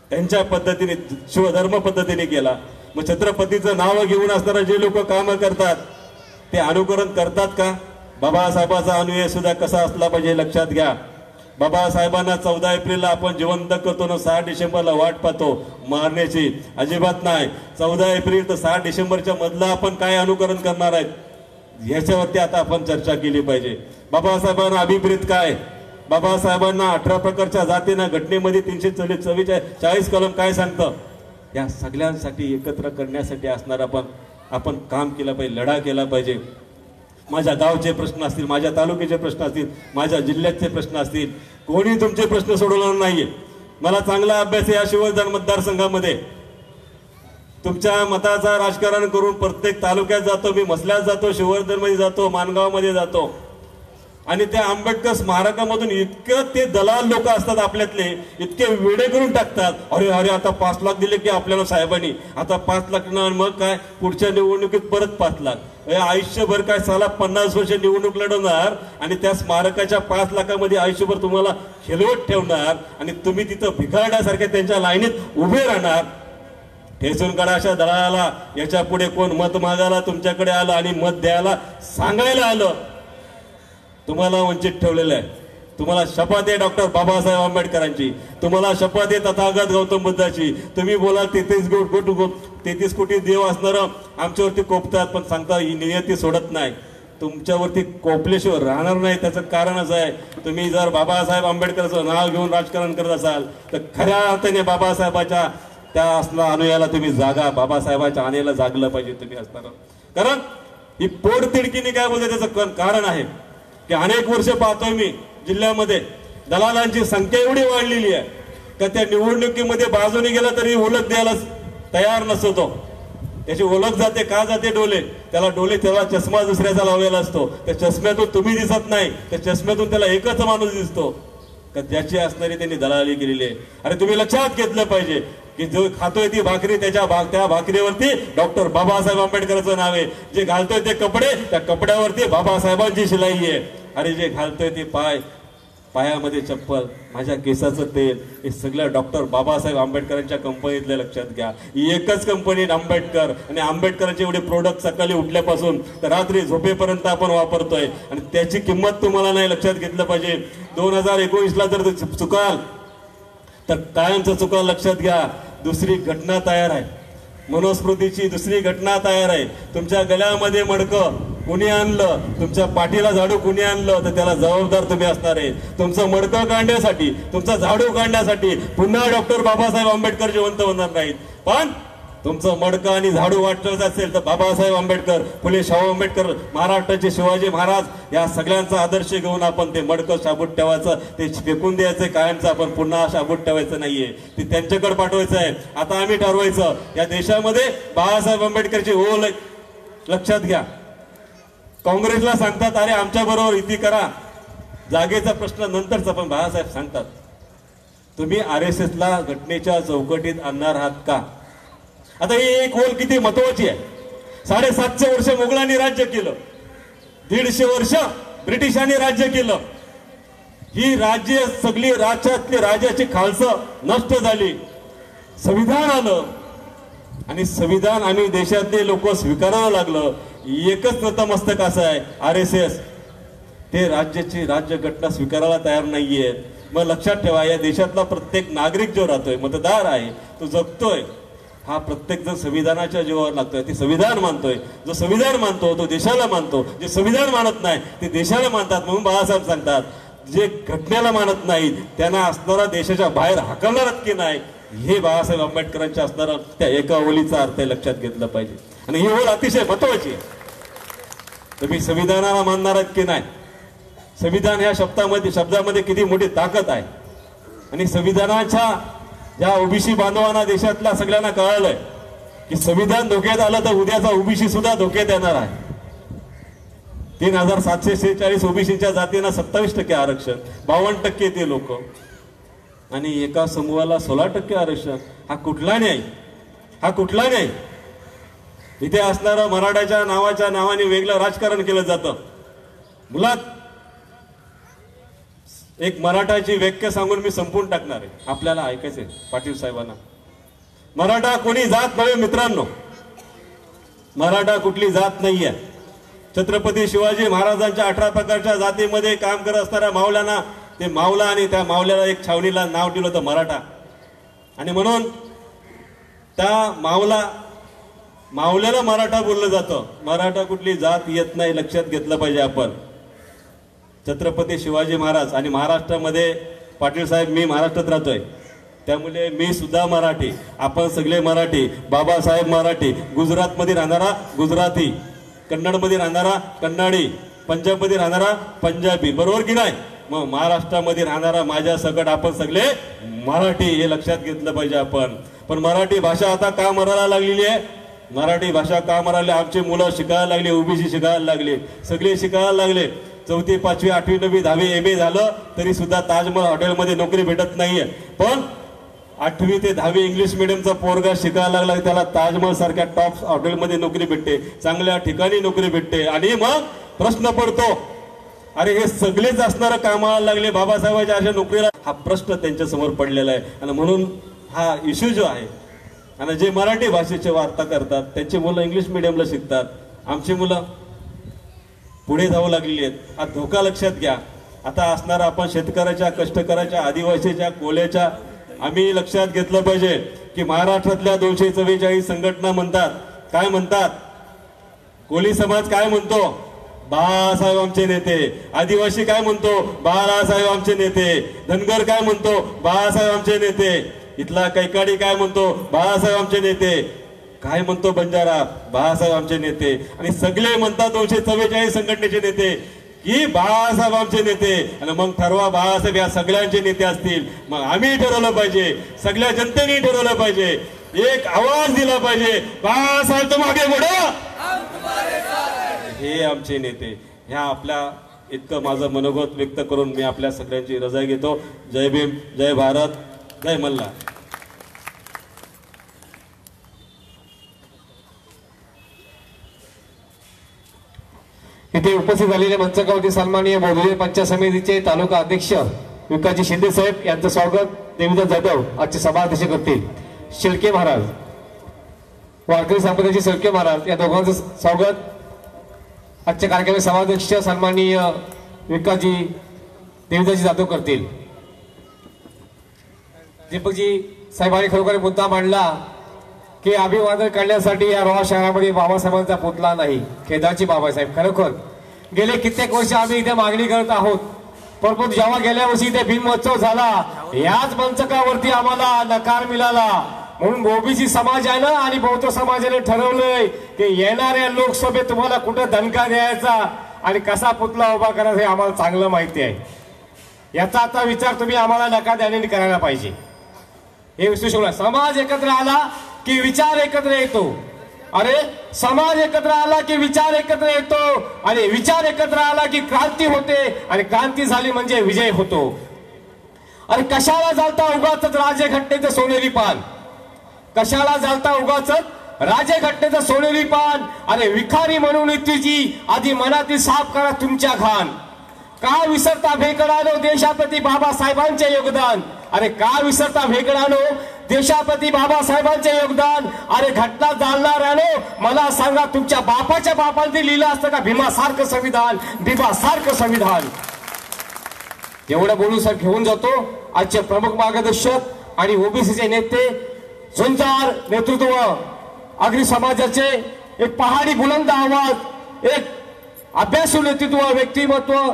त्यांच्या पद्धतीने, शिवधर्म पद्धतीने केला. मग छत्रपतीचं नाव घेऊन असणारा जे लोक कामं करतात ते अनुकरण करतात का? बाबासाहेबाचा अनुयायी सुद्धा कसा असला पाहिजे लक्षात घ्या. बाबासाहेबांना 14 एप्रिलला आपण जिवंत करतो ना, 6 डिसेंबरला वाट पाहतो मारण्याची, अजिबात नाही. 14 एप्रिल तर 6 डिसेंबरच्या मधला आपण काय अनुकरण करणार आहेत ह्याच्यावरती आता आपण चर्चा केली पाहिजे. बाबासाहेबांना अभिप्रेत काय, बाबासाहेबांना 18 प्रकारच्या जातींना घटनेमध्ये 344 कलम काय सांगतं, या सगळ्यांसाठी एकत्र करण्यासाठी असणार आपण काम केलं पाहिजे, लढा केला पाहिजे. माझ्या गावचे प्रश्न असतील, माझ्या तालुक्याचे प्रश्न असतील, माझ्या जिल्ह्याचे प्रश्न असतील, कोणी तुमचे प्रश्न सोडवणार नाहीये. मला चांगला अभ्यास आहे या शिवधन मतदारसंघामध्ये. तुमच्या मताचा राजकारण करून प्रत्येक तालुक्यात जातो, मी मसल्यात जातो, शिवर्धनमध्ये जातो, मानगावमध्ये जातो, आणि त्या आंबेडकर स्मारकामधून इतकं ते दलाल लोक असतात आपल्यातले, इतके वेडे करून टाकतात. अरे अरे आता 5 लाख दिले की आपल्याला साहेबांनी, आता 5 लाख मग काय पुढच्या निवडणुकीत परत 5 लाख, आयुष्यभर काय साला 50 वर्ष निवडणूक लढवणार आणि त्या स्मारकाच्या 5 लाखामध्ये आयुष्यभर तुम्हाला खेळवत ठेवणार आणि तुम्ही तिथं भिकारड्यासारख्या त्यांच्या लाईनीत उभे राहणार. ठेचून काढा अशा दलालाला. याच्या पुढे कोण मत मागायला तुमच्याकडे आलं आणि मत द्यायला सांगायला आलं, तुम्हाला वंचित ठेवलेलं आहे. तुम्हाला शपथ आहे डॉक्टर बाबासाहेब आंबेडकरांची, तुम्हाला शपथ आहे तथागत गौतम बुद्धाची. तुम्ही बोला 33 कोटी देव असणार आमच्यावरती कोपतात, पण सांगता ही नियती सोडत नाही, तुमच्यावरती कोपल्याशिवाय राहणार नाही. त्याचं कारणच आहे, तुम्ही जर बाबासाहेब आंबेडकरचं नाव घेऊन राजकारण करत असाल तर खऱ्या अर्थाने बाबासाहेबाच्या त्या असला अनुयाला तुम्ही जागा, बाबासाहेबाच्या अनुयाला जागलं पाहिजे तुम्ही असणार. कारण ही पोटतिडकीने काय बोलते त्याचं कारण आहे की अनेक वर्ष पाहतोय मी जिल्ह्यामध्ये दलालांची संख्या एवढी वाढलेली आहे का त्या निवडणुकीमध्ये बाजूने गेला तरी ओळख द्यायला तयार नसतो तो. त्याची ओळख जाते का जाते डोले, त्याला चष्मा दुसऱ्याचा लावलेला असतो, त्या चष्म्यातून तुम्ही दिसत नाही, त्या चष्म्यातून त्याला एकच माणूस दिसतो का ज्याची असणारी त्यांनी दलाली केलेली आहे. अरे तुम्ही लक्षात घेतलं पाहिजे की जो खातोय ती भाकरी त्या भाकरीवरती डॉक्टर बाबासाहेब आंबेडकरचं नाव आहे, जे घालतोय ते कपडे त्या कपड्यावरती बाबासाहेबांची शिलाई आहे. अरे जे घालतोय ते पायामध्ये चप्पल, माझ्या केसाचं तेल, हे सगळं डॉक्टर बाबासाहेब आंबेडकरांच्या कंपनीतले. लक्षात घ्या, ही एकच कंपनी आंबेडकर, आणि आंबेडकरांचे एवढे प्रोडक्ट सकाळी उठल्यापासून तर रात्री झोपेपर्यंत आपण वापरतोय आणि त्याची किंमत तुम्हाला नाही लक्षात घेतलं पाहिजे. 2019ला जर चुकाल तर कायमचं चुकाल. लक्षात घ्या, दुसरी घटना तयार आहे, मनुस्मृतीची दुसरी घटना तयार आहे. तुमच्या गळ्यामध्ये मडकं कुणी आणलं, तुमच्या पाठीला झाडू कुणी आणलं तर त्याला जबाबदार तुम्ही असणार आहे. तुमचं मडकं काढण्यासाठी, तुमचा झाडू काढण्यासाठी पुन्हा डॉक्टर बाबासाहेब आंबेडकर जिवंत होणार नाहीत. पण तुमचं मडकं आणि झाडू वाटवायचं असेल तर बाबासाहेब आंबेडकर, फुले शाहू आंबेडकर, महाराष्ट्राचे शिवाजी महाराज या सगळ्यांचा आदर्श घेऊन आपण ते मडकं शाबूत ठेवायचं, ते फेकून द्यायचं कायमचं. आपण पुन्हा शाबूत ठेवायचं नाहीये, ते त्यांच्याकडे पाठवायचं आहे. आता आम्ही ठरवायचं या देशामध्ये बाबासाहेब आंबेडकरची ओळ. लक्षात घ्या, काँग्रेसला सांगतात अरे आमच्या बरोबर युती करा, जागेचा प्रश्न नंतरचा, पण बाळासाहेब सांगतात तुम्ही RSS ला घटनेच्या चौकटीत आणणार आहात का. आता ही एक ओळ किती महत्वाची आहे. 750 वर्ष मुघलांनी राज्य केलं, 150 वर्ष ब्रिटिशांनी राज्य केलं. ही राज्य सगळी राज्यातली राजाची खालसं नष्ट झाली, संविधान आलं आणि संविधान आम्ही देशातले लोक स्वीकारायला लागलं. एकच नतमस्तक असं आहे RSS, ते राज्याची राज्यघटना स्वीकारायला तयार नाहीये. मग लक्षात ठेवा, या देशातला प्रत्येक नागरिक जो राहतोय, मतदार आहे, तो जगतोय, हा प्रत्येक जण संविधानाच्या जीवावर लागतोय. ते संविधान मानतोय, जो संविधान मानतो तो देशाला मानतो, जे संविधान मानत नाही ते देशाला मानतात. म्हणून बाळासाहेब सांगतात जे घटनेला मानत नाहीत त्यांना असणारा देशाच्या बाहेर हाकलणार की नाही, हे बाबासाहेब आंबेडकरांच्या असणारा त्या एका ओळीचा अर्थ लक्षात घेतला पाहिजे. आणि ही ओळ अतिशय महत्वाची आहे. तुम्ही संविधानाला मानणार आहेत की नाही, संविधान ह्या शब्दामध्ये किती मोठी ताकद आहे. आणि संविधानाच्या या ओबीसी बांधवांना देशातल्या सगळ्यांना कळालंय की संविधान धोक्यात आलं तर उद्याचा ओबीसी सुद्धा धोक्यात येणार आहे. 3746 ओबीसीच्या जातींना 27% आरक्षण, 52% ते लोक, आणि एका समूहाला 16% आरक्षण. हा कुठला न्याय, हा कुठला न्याय. इथे असणारं मराठाच्या नावाने वेगळं राजकारण केलं जातं. मुलात एक मराठाची व्याख्या सांगून मी संपून टाकणार आहे, आपल्याला ऐकायचंय पाटील साहेबांना. मराठा कोणी जात नव्हे मित्रांनो, मराठा कुठली जात नाहीये. छत्रपती शिवाजी महाराजांच्या 18 प्रकारच्या जातीमध्ये काम करत असणाऱ्या मावळ्यांना ते मावला आणि त्या मावल्याला एक छावणीला नाव दिलं होतं मराठा. आणि म्हणून त्या मावल्याला मराठा बोललं जातं. मराठा कुठली जात येत नाही, लक्षात घेतलं पाहिजे आपण. छत्रपती शिवाजी महाराज आणि महाराष्ट्रामध्ये पाटील साहेब, मी महाराष्ट्रात राहतोय त्यामुळे मी सुद्धा मराठी, आपण सगळे मराठी. बाबासाहेब मराठी, गुजरातमध्ये राहणारा गुजराती, कन्नडमध्ये राहणारा कन्नडी, पंजाबमध्ये राहणारा पंजाबी, बरोबर की नाही. मग महाराष्ट्रामध्ये राहणारा माझ्या सकट आपण सगळे मराठी, हे लक्षात घेतलं पाहिजे आपण. पण मराठी भाषा आता का मरायला लागलेली आहे? मराठी भाषा का मरायला? आमचे मुलं शिकायला लागले, ओबीसी शिकायला लागले, सगळे शिकायला लागले. 4वी 5वी 8वी 9वी 10वी MA झालं तरी सुद्धा ताजमहल हॉटेलमध्ये नोकरी भेटत नाहीये. पण 8वी ते 10वी इंग्लिश मिडियमचा पोरगा शिकायला लागला, त्याला ताजमहल सारख्या टॉप हॉटेलमध्ये नोकरी भेटते, चांगल्या ठिकाणी नोकरी भेटते. आणि मग प्रश्न पडतो, अरे हे सगळेच असणारं कामाला लागले बाबासाहेबांच्या अशा नोकरीला? हा प्रश्न त्यांच्या समोर पडलेला आहे. आणि म्हणून हा इश्यू जो आहे, आणि जे मराठी भाषेचे वार्ता करतात त्यांची मुलं इंग्लिश मिडियमला शिकतात, आमची मुलं पुढे जाऊ लागलेली आहेत. हा धोका लक्षात घ्या. आता असणार आपण शेतकऱ्याच्या, कष्टकऱ्याच्या, आदिवासीच्या, कोल्याच्या, आम्ही लक्षात घेतलं पाहिजे की महाराष्ट्रातल्या 244 संघटना म्हणतात, काय म्हणतात? कोली समाज काय म्हणतो? बाळासाहेब आमचे नेते. आदिवासी काय म्हणतो? बाळासाहेब आमचे नेते. धनगर काय म्हणतो? बाळासाहेब आमचे नेते. इथला कैकाडी काय म्हणतो? बाळासाहेब आमचे नेते. काय म्हणतो बंजारा? बाळासाहेब आमचे नेते. आणि सगळे म्हणतात 244 संघटनेचे नेते की बाळासाहेब आमचे नेते. आणि मग ठरवा, बाळासाहेब या सगळ्यांचे नेते असतील, मग आम्ही ठरवलं पाहिजे, सगळ्या जनतेने ठरवलं पाहिजे, एक आवाज दिला पाहिजे, बाळासाहेब तुम आगे बढो, हे आमचे नेते. ह्या आपल्या इतकं माझं मनोगत व्यक्त करून मी आपल्या सगळ्यांची रजा घेतो. जय भीम, जय भारत, जय मल्हार. इथे उपस्थित झालेले मंचावरती सन्माननीय बोधले पंचायत समितीचे तालुका अध्यक्ष विकासजी शिंदे साहेब यांचं स्वागत देवीदास जाधव आजचे सभाध्यक्ष करतील. शेळके महाराज, वारकरी संप्रदायाचे शेळके महाराज या दोघांचं स्वागत आजच्या कार्यक्रमाचे सभाध्यक्ष सन्माननीय विकासजी देवीदासजी जाधव करतील. दीपकजी साहेबांनी खरोखर मुद्दा मांडला की अभिवादन करण्यासाठी या रोहा शहरामध्ये बाबासाहेबांचा पुतळा नाही. खेदाची बाबासाहेब, खरोखर गेले कित्येक वर्ष आम्ही इथे मागणी करत आहोत. परंतु जेव्हा गेल्या वर्षी इथे भीमोत्सव झाला, याच मंचकावरती आम्हाला नकार मिळाला. म्हणून ओबीसी समाजानं आणि बौद्ध समाजाने ठरवलंय की येणाऱ्या लोकसभेत तुम्हाला कुठं दणका द्यायचा आणि कसा पुतळा उभा करायचा हे आम्हाला चांगलं माहिती आहे. याचा आता विचार तुम्ही आम्हाला नका द्याने करायला पाहिजे. हे विश्लेषण, समाज एकत्र आला की विचार एकत्र येतो. अरे समाज एकत्र आला की विचार एकत्र येतो, आणि विचार एकत्र आला की क्रांती होते, आणि क्रांती झाली म्हणजे विजय होतो. अरे कशाला चालता उगाच राजघटनेचं सोनेरी पान? कशाला चालता उगाच राजघटनेचं सोनेरी पान? अरे विखारी म्हणून तुझी आधी मनातील साफ करा तुमच्या घाण. का विसरता भेकडानो देशाप्रती बाबासाहेबांचे योगदान? अरे का विसरता भेकडानो देशाप्रती बाबासाहेबांचे योगदान? अरे घटना जाणणाऱ्यानो मला सांगा, तुमच्या बापाच्या बापांनी लिहिलं असतं का भीमासारखं संविधान, भीमासारखं संविधान? एवढं बोलून सर घेऊन जातो आजचे प्रमुख मार्गदर्शक आणि ओबीसीचे नेते, झुंजार नेतृत्व, आगरी समाजाचे एक पहाडी बुलंद आवाज, एक अभ्यासू नेतृत्व, व्यक्तिमत्व,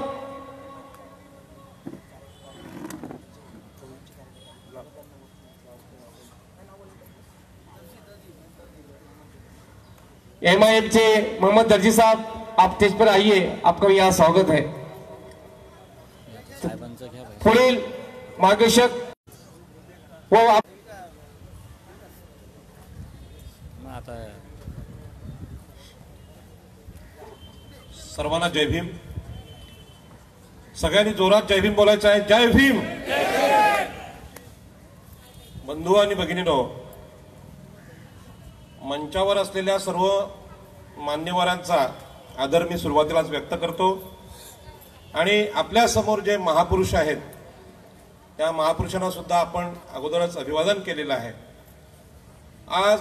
MIM के मोहम्मद दर्जी साहब, आप स्टेज पर आइए, आपका यहाँ स्वागत है. पुढील मार्गदर्शक व सर्वांना जय भीम. सगळ्यांनी जोरात जय भीम बोलायचं आहे. जय भीम. बंधू आणि भगिनींनो, मंचावर असलेल्या सर्व मान्यवरांचा आदर मी सुरुवातीलाच व्यक्त करतो. आणि आपल्या समोर जे महापुरुष आहेत त्या महापुरुषांना सुद्धा आपण अगोदरच अभिवादन केलेलं आहे. आज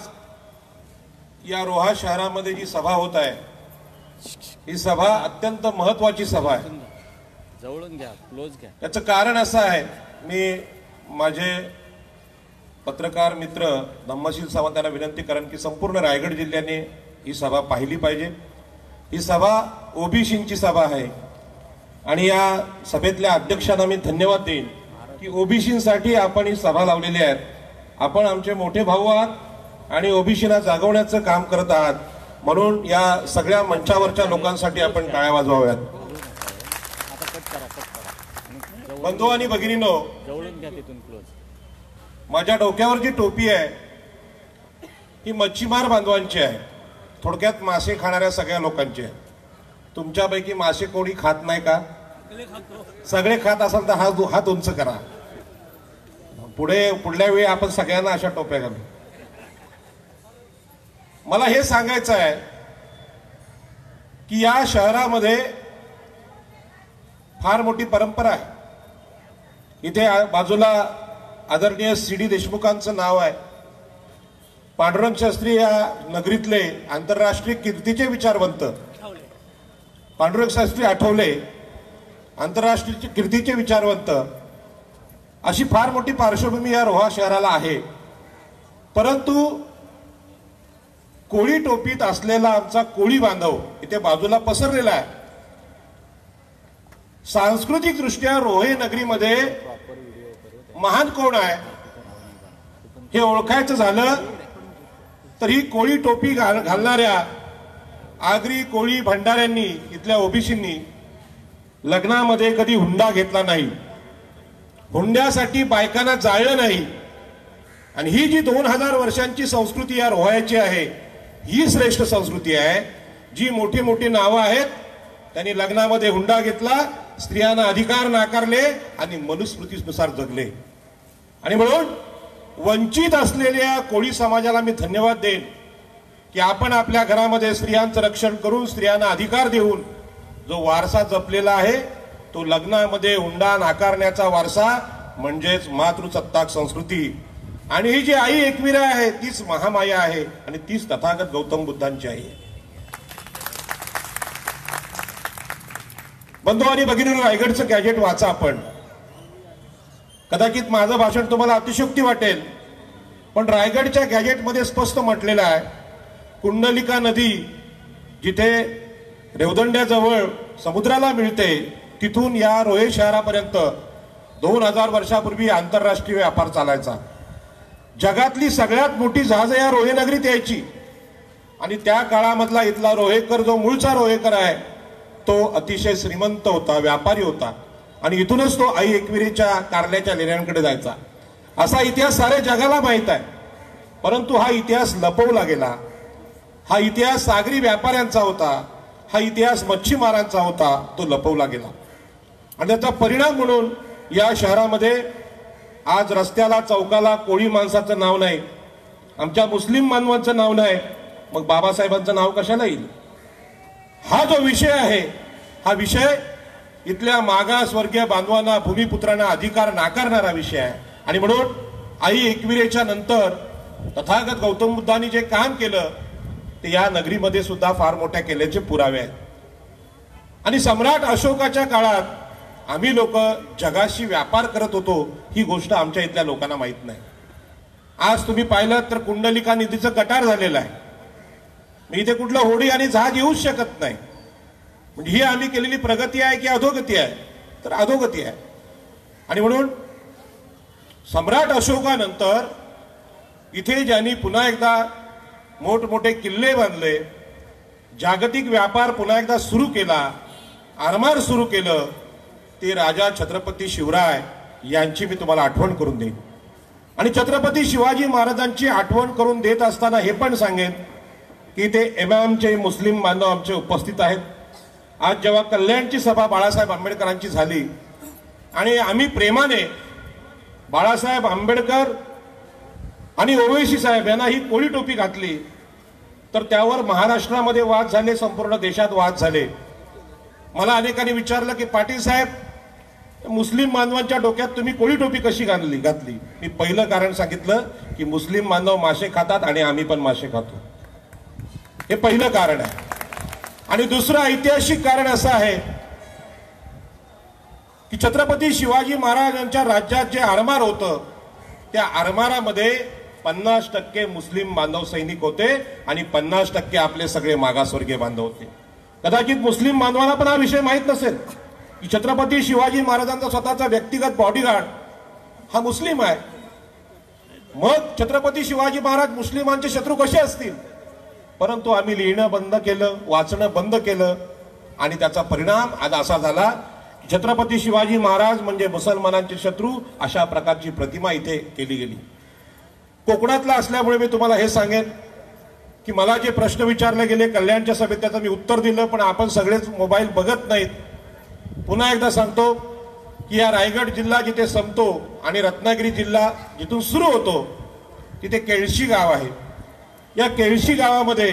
या रोहा शहरामध्ये जी सभा होत आहे, ही सभा अत्यंत महत्त्वाची सभा आहे. जवळून घ्या, क्लोज घ्या. याचं कारण असं आहे, मी माझे पत्रकार मित्र धम्मशील सावंतांना विनंती करेन की संपूर्ण रायगड जिल्ह्याने ही सभा पाहिली पाहिजे. ही सभा ओबीसींची सभा आहे आणि या सभेतल्या अध्यक्षांना मी धन्यवाद देईन की ओबीसींसाठी आपण ही सभा लावलेली आहे. आपण आमचे मोठे भाऊ आहात आणि ओबीसींना जागवण्याचं काम करत आहात, म्हणून या सगळ्या मंचावरच्या लोकांसाठी आपण टाळ्या वाजवाव्यात. बंधू आणि भगिनींनो, जवळून घ्या तिथून क्लोज. माझ्या डोक्यावर जी टोपी आहे ही मच्छीमार बांधवांची आहे, थोडक्यात मासे खाणाऱ्या सगळ्या लोकांची आहे. तुमच्यापैकी मासे कोणी खात नाही का? सगळे खात असाल तर हात उंच करा. पुढल्या वेळी आपण सगळ्यांना अशा टोप्या घालू. मला हे सांगायचं आहे की या शहरामध्ये फार मोठी परंपरा आहे. इथे बाजूला आदरणीय CD देशमुखांचं नाव आहे. पांडुरंग शास्त्री या नगरीतले आंतरराष्ट्रीय कीर्तीचे विचारवंत, पांडुरंग शास्त्री आठवले आंतरराष्ट्रीय कीर्तीचे विचारवंत, अशी फार मोठी पार्श्वभूमी या रोहा शहराला आहे. परंतु कोळी टोपीत असलेला आमचा कोळी बांधव इथे बाजूला पसरलेला आहे. सांस्कृतिक दृष्ट्या रोहे नगरीमध्ये महान कोण आहे हे ओळखायचं झालं तर ही कोळी टोपी घालणाऱ्या आगरी कोळी भंडाऱ्यांनी, इथल्या ओबीसींनी लग्नामध्ये कधी हुंडा घेतला नाही, हुंड्यासाठी बायकांना जाळलं नाही. आणि ही जी 2000 वर्षांची संस्कृती या रोह्याची आहे, ही श्रेष्ठ संस्कृती आहे. जी मोठी मोठी नावं आहेत त्यांनी लग्नामध्ये हुंडा घेतला, स्त्रियांना अधिकार नाकारले आणि मनुस्मृतीनुसार जगले. आणि म्हणून वंचित असलेल्या कोळी समाजाला मी धन्यवाद देईन की आपण आपल्या घरामध्ये स्त्रियांचं रक्षण करून, स्त्रियांना अधिकार देऊन जो वारसा जपलेला आहे तो लग्नामध्ये हुंडा नाकारण्याचा वारसा म्हणजेच मातृसत्ताक संस्कृती. आणि ही जी आई एकविरा आहे तीच महामाया आहे आणि तीच तथागत गौतम बुद्धांची आई आहे. बंधू आणि भगिनींनो, रायगडचं गॅजेट वाचा आपण. कदाचित माझं भाषण तुम्हाला अतिशयोक्ती वाटेल, पण रायगडच्या गॅजेटमध्ये स्पष्ट म्हटलेलं आहे, कुंडलिका नदी जिथे रेवदंड्याजवळ समुद्राला मिळते तिथून या रोहे शहरापर्यंत 2000 वर्षापूर्वी आंतरराष्ट्रीय व्यापार चालायचा. जगातली सगळ्यात मोठी जहाजं या रोहे नगरीत यायची आणि त्या काळामधला इथला रोहेकर जो मूळचा रोहेकर आहे तो अतिशय श्रीमंत होता, व्यापारी होता आणि इथूनच तो आई एकविरेच्या कारल्याच्या लेण्यांकडे जायचा. असा इतिहास साऱ्या जगाला माहित आहे. परंतु हा इतिहास लपवला गेला. हा इतिहास सागरी व्यापाऱ्यांचा होता, हा इतिहास मच्छीमारांचा होता, तो लपवला गेला. आणि त्याचा परिणाम म्हणून या शहरामध्ये आज रस्त्याला चौकाला कोळी माणसाचं नाव नाही, आमच्या मुस्लिम बांधवांचं नाव नाही, मग बाबासाहेबांचं नाव कशाला येईल? हा जो विषय आहे हा विषय इथल्या मागासवर्गीय बांधवांना, भूमिपुत्रांना अधिकार नाकारणारा विषय आहे. आणि म्हणून आई एकविरेच्या नंतर तथागत गौतम बुद्धांनी जे काम केलं ते या नगरीमध्ये सुद्धा फार मोठ्या केल्याचे पुरावे आहेत. आणि सम्राट अशोकाच्या काळात आम्ही लोक जगाशी व्यापार करत होतो ही गोष्ट आमच्या इथल्या लोकांना माहित नाही. आज तुम्ही पाहिलं तर कुंडलिका नदीचं गटार झालेलं आहे. मी इथे कुठलं होडी आणि जहाज येऊच शकत नाही. म्हणजे ही आम्ही केलेली प्रगती आहे की अधोगती आहे? तर अधोगती आहे. आणि म्हणून सम्राट अशोकानंतर इथे ज्यांनी पुन्हा एकदा मोठमोठे किल्ले बांधले, जागतिक व्यापार पुन्हा एकदा सुरू केला, आरमार सुरू केलं, ते राजा छत्रपती शिवराय यांची मी तुम्हाला आठवण करून देईन. आणि छत्रपती शिवाजी महाराजांची आठवण करून देत असताना हे पण सांगेन की ते इमामचे मुस्लिम बांधव आमचे उपस्थित आहेत. आज जेव्हा कल्याणची सभा बाळासाहेब आंबेडकरांची झाली आणि आम्ही प्रेमाने बाळासाहेब आंबेडकर आणि ओवैसी साहेब यांना ही कोळी टोपी घातली तर त्यावर महाराष्ट्रामध्ये वाद झाले, संपूर्ण देशात वाद झाले. मला अनेकांनी विचारलं की पाटील साहेब, मुस्लिम बांधवांच्या डोक्यात तुम्ही कोळी टोपी कशी घातली? मी पहिलं कारण सांगितलं की मुस्लिम बांधव मासे खातात आणि आम्ही पण मासे खातो, हे पहिलं कारण आहे. आणि दुसरं ऐतिहासिक कारण असं आहे की छत्रपती शिवाजी महाराजांच्या राज्यात जे आरमार होतं त्या आरमारामध्ये 50% मुस्लिम बांधव सैनिक होते आणि 50% आपले सगळे मागासवर्गीय बांधव होते. कदाचित मुस्लिम बांधवांना पण हा विषय माहीत नसेल की छत्रपती शिवाजी महाराजांचा स्वतःचा व्यक्तिगत बॉडीगार्ड हा मुस्लिम आहे. मग छत्रपती शिवाजी महाराज मुस्लिमांचे शत्रू कसे असतील. परंतु आम्ही लिहिणं बंद केलं, वाचणं बंद केलं आणि त्याचा परिणाम आज असा झाला की छत्रपती शिवाजी महाराज म्हणजे मुसलमानांचे शत्रू अशा प्रकारची प्रतिमा इथे केली गेली. कोकणातला असल्यामुळे मी तुम्हाला हे सांगेन की मला जे प्रश्न विचारले गेले कल्याणच्या सभेत त्याचं मी उत्तर दिलं, पण आपण सगळेच मोबाईल बघत नाहीत. पुन्हा एकदा सांगतो की या रायगड जिल्हा जिथे संपतो आणि रत्नागिरी जिल्हा जिथून सुरू होतो तिथे केळशी गाव आहे. या केळशी गावामध्ये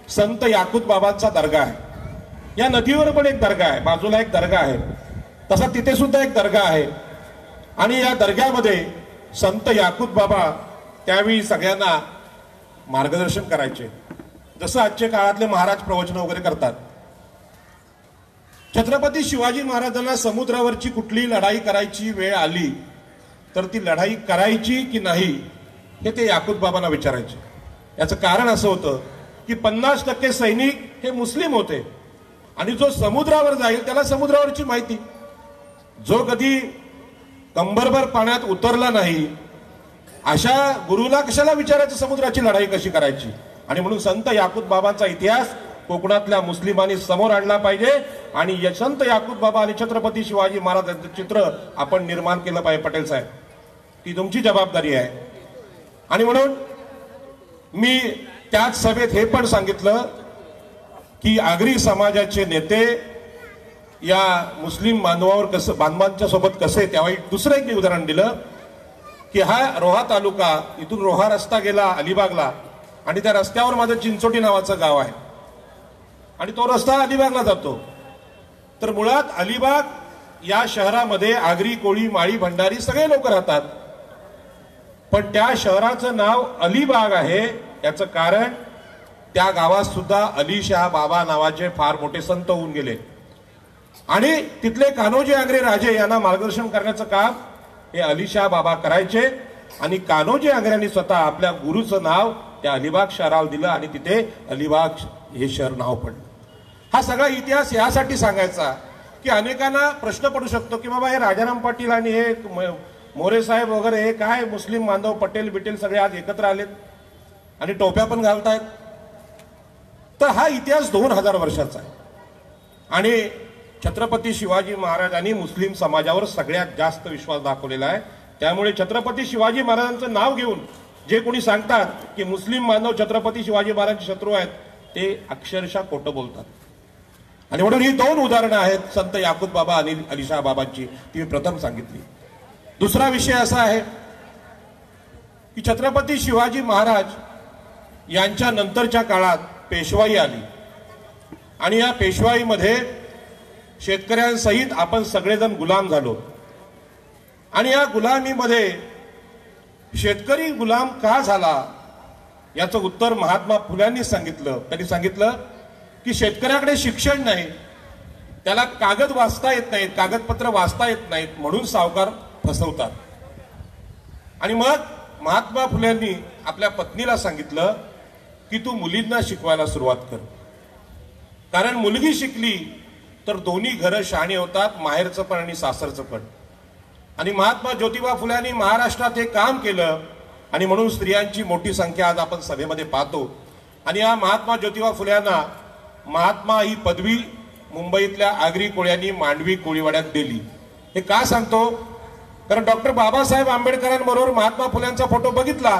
संत याकूत बाबांचा दर्गा आहे. या नदीवर पण एक दर्गा आहे, बाजूला एक दर्गा आहे, तसा तिथे सुद्धा एक दर्गा आहे. आणि या दर्ग्यामध्ये संत याकूत बाबा त्यावेळी सगळ्यांना मार्गदर्शन करायचे, जसं आजच्या काळातले महाराज प्रवचन वगैरे करतात. छत्रपती शिवाजी महाराजांना समुद्रावरची कुठली लढाई करायची वेळ आली तर ती लढाई करायची की नाही हे ते याकूत बाबांना विचारायचे. याचं कारण असं होतं की 50% सैनिक हे मुस्लिम होते आणि जो समुद्रावर जाईल त्याला समुद्रावरची माहिती. जो कधी कंबरभर पाण्यात उतरला नाही अशा गुरुला कशाला विचारायचं समुद्राची लढाई कशी करायची. आणि म्हणून संत याकूत बाबांचा इतिहास कोकणातल्या मुस्लिमांनी समोर आणला पाहिजे आणि संत याकूत बाबा आणि छत्रपती शिवाजी महाराजांचं चित्र आपण निर्माण केलं पाहिजे. पटेल साहेब, ती तुमची जबाबदारी आहे. आणि म्हणून मी त्याच सभेत हे पण सांगितलं की आगरी समाजाचे नेते या मुस्लिम बांधवांच्या सोबत कसे, त्यावेळी दुसरं एक उदाहरण दिलं की हा रोहा तालुका, इथून रोहा रस्ता गेला अलिबागला आणि त्या रस्त्यावर माझं चिंचोटी नावाचं गाव आहे आणि तो रस्ता अलिबागला जातो. तर मुळात अलिबाग या शहरामध्ये आगरी, कोळी, माळी, भंडारी सगळे लोक राहतात, पण त्या शहराचं नाव अलिबाग आहे. याचं कारण त्या गावात सुद्धा अलीशाह बाबा नावाचे फार मोठे संत होऊन गेले आणि तिथले कान्होजी आंग्रे राजे यांना मार्गदर्शन करण्याचं काम हे अलीशाह बाबा करायचे. आणि कान्होजी आंग्र्यांनी स्वतः आपल्या गुरुचं नाव त्या अलिबाग शहराला दिलं आणि तिथे अलिबाग हे शहर नाव पडलं. हा सगळा इतिहास यासाठी सांगायचा की अनेकांना प्रश्न पडू शकतो की बाबा हे राजाराम पाटील आणि हे मोरे साहेब वगैरे हे काय मुस्लिम बांधव पटेल बिटेल सगळे आज एकत्र आलेत आणि टोप्या पण घालतायत. तर हा इतिहास 2000 वर्षाचा आहे आणि छत्रपती शिवाजी महाराजांनी मुस्लिम समाजावर सगळ्यात जास्त विश्वास दाखवलेला आहे. त्यामुळे छत्रपती शिवाजी महाराजांचं नाव घेऊन जे कोणी सांगतात की मुस्लिम बांधव छत्रपती शिवाजी महाराजांचे शत्रू आहेत ते अक्षरशः खोटं बोलतात. आणि म्हणून ही 2 उदाहरणं आहेत संत याकूत बाबा आणि अलीशाह बाबांची, ती मी प्रथम सांगितली. दुसरा विषय असा आहे की छत्रपती शिवाजी महाराज यांच्या नंतरच्या काळात पेशवाई आली आणि या पेशवाईमध्ये शेतकऱ्यांसहित आपण सगळेजण गुलाम झालो आणि या गुलामीमध्ये शेतकरी गुलाम का झाला याचं उत्तर महात्मा फुल्यांनी सांगितलं. त्यांनी सांगितलं की शेतकऱ्याकडे शिक्षण नाही, त्याला कागद वाचता येत नाहीत, कागदपत्र वाचता येत नाहीत, म्हणून सावकार फसवतात. आणि मग महात्मा फुल्यांनी आपल्या पत्नीला सांगितलं की तू मुलींना शिकवायला सुरुवात कर, कारण मुलगी शिकली तर दोन्ही घरं शहाणी होतात, माहेरचं पण आणि सासरचं पण. आणि महात्मा ज्योतिबा फुल्यांनी महाराष्ट्रात हे काम केलं आणि म्हणून स्त्रियांची मोठी संख्या आज आपण सभेमध्ये पाहतो. आणि या महात्मा ज्योतिबा फुल्यांना महात्मा ही पदवी मुंबईतल्या आगरी कोळ्यांनी मांडवी कोळीवाड्यात दिली. हे का सांगतो, कारण डॉक्टर बाबासाहेब आंबेडकरांबरोबर महात्मा फुल्यांचा फोटो बघितला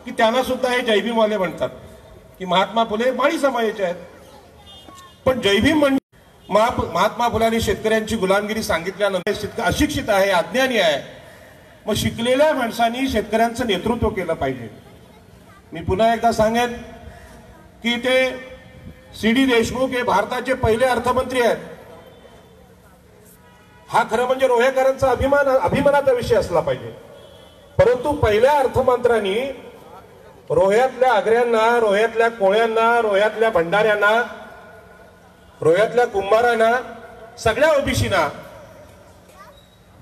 की त्यांना सुद्धा हे जयभीमवाले म्हणतात की महात्मा फुले माळी समाजाचे आहेत. पण जयभीम म्हणजे महात्मा फुल्यांनी शेतकऱ्यांची गुलामगिरी सांगितल्यानंतर अशिक्षित आहे, अज्ञानी आहे, मग शिकलेल्या माणसांनी शेतकऱ्यांचं नेतृत्व केलं पाहिजे. मी पुन्हा एकदा सांगेन की ते सी.डी. देशमुख हे भारताचे पहिले अर्थमंत्री आहेत. हा खरं म्हणजे रोहेकरांचा अभिमानाचा विषय असला पाहिजे. परंतु पहिल्या अर्थमंत्र्यांनी रोह्यातल्या आगऱ्यांना, रोह्यातल्या कोळ्यांना, रोह्यातल्या भंडाऱ्यांना, रोह्यातल्या कुंभारांना, सगळ्या ओबीसीना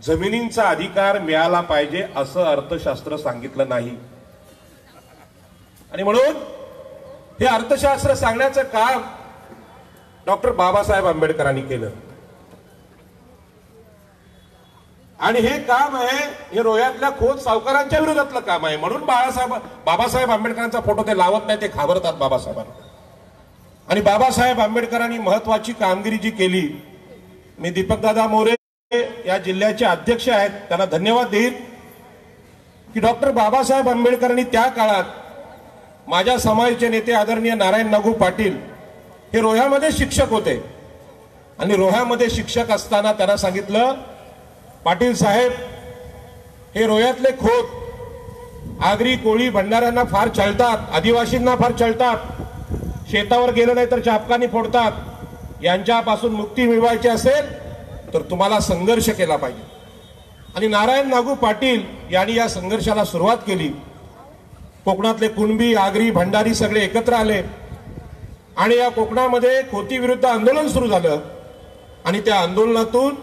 जमिनींचा अधिकार मिळाला पाहिजे असं अर्थशास्त्र सांगितलं नाही. आणि म्हणून हे अर्थशास्त्र सांगण्याचं काम डॉक्टर बाबासाहेब आंबेडकरांनी केलं. आणि हे काम आहे, हे रोह्यातल्या खोत सावकारांच्या विरोधातलं काम आहे. म्हणून बाबासाहेब आंबेडकरांचा फोटो ते लावत नाही, ते घाबरतात बाबासाहेबांना. आणि बाबासाहेब आंबेडकरांनी महत्वाची कामगिरी जी केली, मी दीपकदादा मोरे या जिल्ह्याचे अध्यक्ष आहेत, त्यांना धन्यवाद देईन की डॉक्टर बाबासाहेब आंबेडकरांनी त्या काळात, माझ्या समाजाचे नेते आदरणीय नारायण नागू पाटील हे रोह्यामध्ये शिक्षक होते. आणि रोह्यामध्ये शिक्षक असताना त्यांना सांगितलं, पाटील साहेब, हे रोह्यातले खोत आगरी कोळी भंडाऱ्यांना फार चळतात, आदिवासींना फार चळतात, शेतावर गेलं नाही तर चापकानी फोडतात. यांच्यापासून मुक्ती मिळवायची असेल तर तुम्हाला संघर्ष केला पाहिजे. आणि नारायण नागू पाटील यांनी या संघर्षाला सुरुवात केली. कोकणातले कुणबी, आगरी, भंडारी सगळे एकत्र आले आणि या कोकणामध्ये खोती विरुद्ध आंदोलन सुरू झालं. आणि त्या आंदोलनातून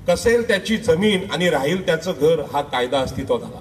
कसेल त्याची जमीन आणि राहील त्याचं घर हा कायदा अस्तित्वात आला.